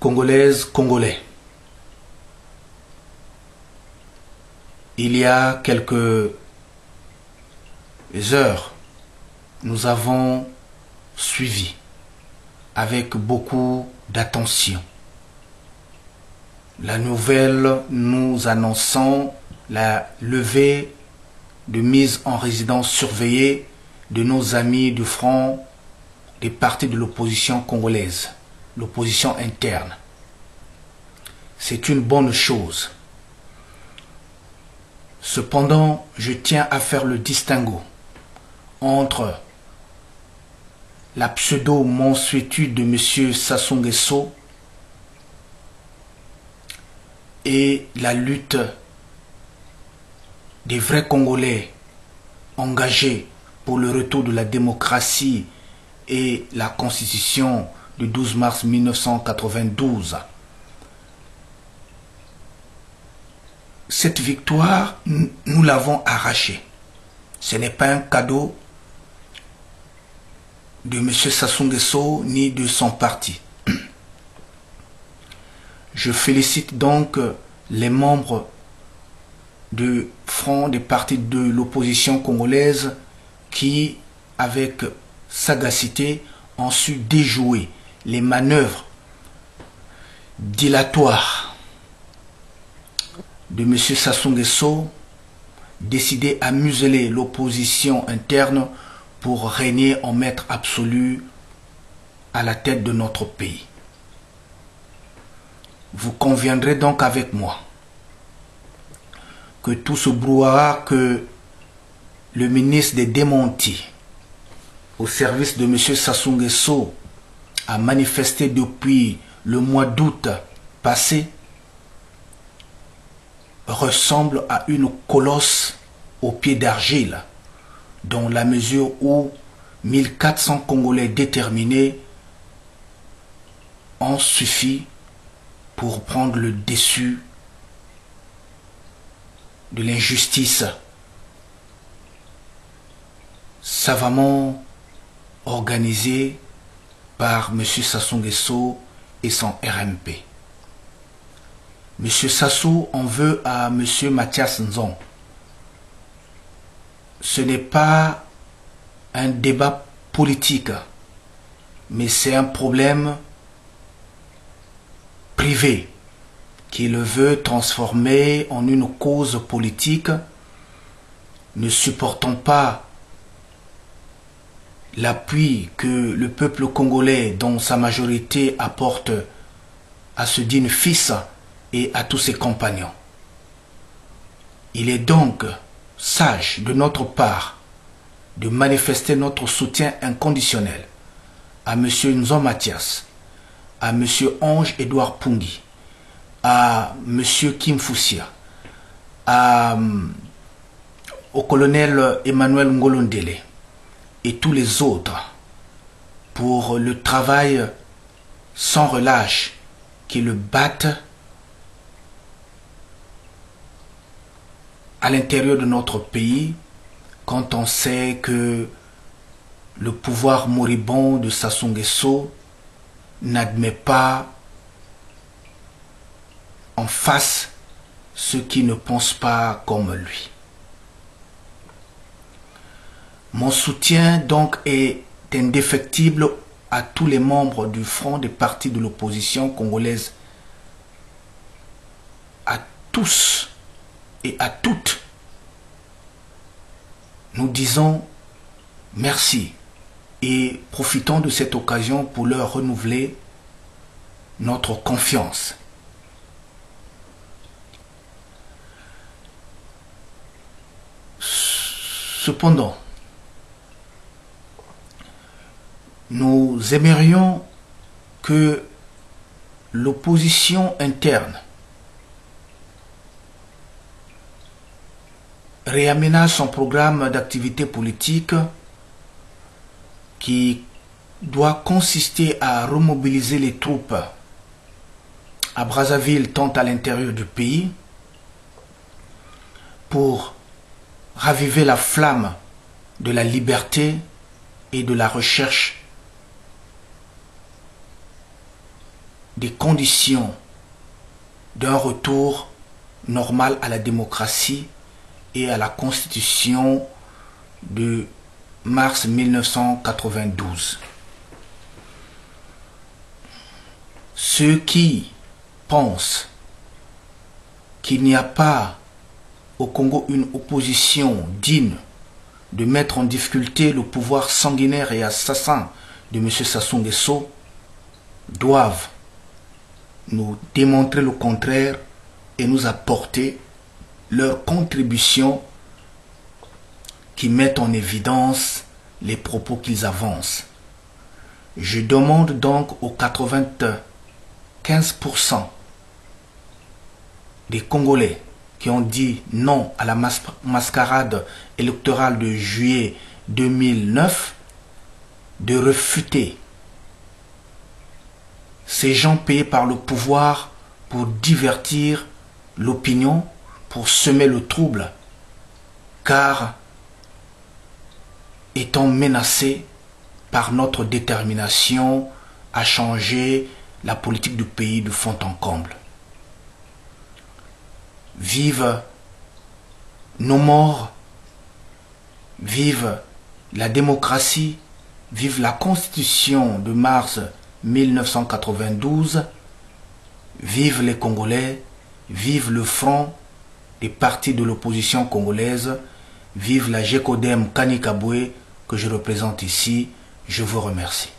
Congolaises, Congolais, il y a quelques heures, nous avons suivi avec beaucoup d'attention la nouvelle nous annonçant la levée de mise en résidence surveillée de nos amis du front des partis de l'opposition congolaise, l'opposition interne. C'est une bonne chose. Cependant, je tiens à faire le distinguo entre la pseudo-mansuétude de M. Sassou Nguesso et la lutte des vrais Congolais engagés pour le retour de la démocratie et la constitution du 12 mars 1992. Cette victoire, nous l'avons arrachée. Ce n'est pas un cadeau de M. Sassou Nguesso ni de son parti. Je félicite donc les membres du front des partis de l'opposition congolaise qui, avec sagacité, ont su déjouer les manœuvres dilatoires de M. Sassou Nguesso, décidé à museler l'opposition interne pour régner en maître absolu à la tête de notre pays. Vous conviendrez donc avec moi que tout ce brouhaha que le ministre des Démentis au service de M. Sassou Nguesso a manifesté depuis le mois d'août passé ressemble à une colosse au pied d'argile, dans la mesure où 1400 Congolais déterminés ont suffi pour prendre le dessus de l'injustice savamment organisée par M. Sassou Nguesso et son RMP. M. Sassou en veut à M. Mathias Nzon. Ce n'est pas un débat politique, mais c'est un problème privé qu'il veut transformer en une cause politique, ne supportant pas l'appui que le peuple congolais, dont sa majorité, apporte à ce digne fils et à tous ses compagnons. Il est donc sage de notre part de manifester notre soutien inconditionnel à M. Nzon Mathias, à M. Ange-Édouard Pungi, à M. Kim Foussia, au colonel Emmanuel Ngolondele et tous les autres pour le travail sans relâche qu'ils battent à l'intérieur de notre pays quand on sait que le pouvoir moribond de Sassou Nguesso n'admet pas en face ceux qui ne pensent pas comme lui. Mon soutien donc est indéfectible à tous les membres du front des partis de l'opposition congolaise, à tous et à toutes. Nous disons merci et profitons de cette occasion pour leur renouveler notre confiance. Cependant, nous aimerions que l'opposition interne réaménage son programme d'activité politique qui doit consister à remobiliser les troupes à Brazzaville tant à l'intérieur du pays pour raviver la flamme de la liberté et de la recherche des conditions d'un retour normal à la démocratie et à la constitution de mars 1992. Ceux qui pensent qu'il n'y a pas au Congo une opposition digne de mettre en difficulté le pouvoir sanguinaire et assassin de M. Sassou Nguesso doivent nous démontrer le contraire et nous apporter leur contribution qui mettent en évidence les propos qu'ils avancent. Je demande donc aux 95% des Congolais qui ont dit non à la mascarade électorale de juillet 2009 de refuter ces gens payés par le pouvoir pour divertir l'opinion, pour semer le trouble, car étant menacés par notre détermination à changer la politique du pays de fond en comble. Vive nos morts, vive la démocratie, vive la Constitution de mars 1992, vive les Congolais, vive le front des partis de l'opposition congolaise, vive la GECODEM Kani Kabwe que je représente ici. Je vous remercie.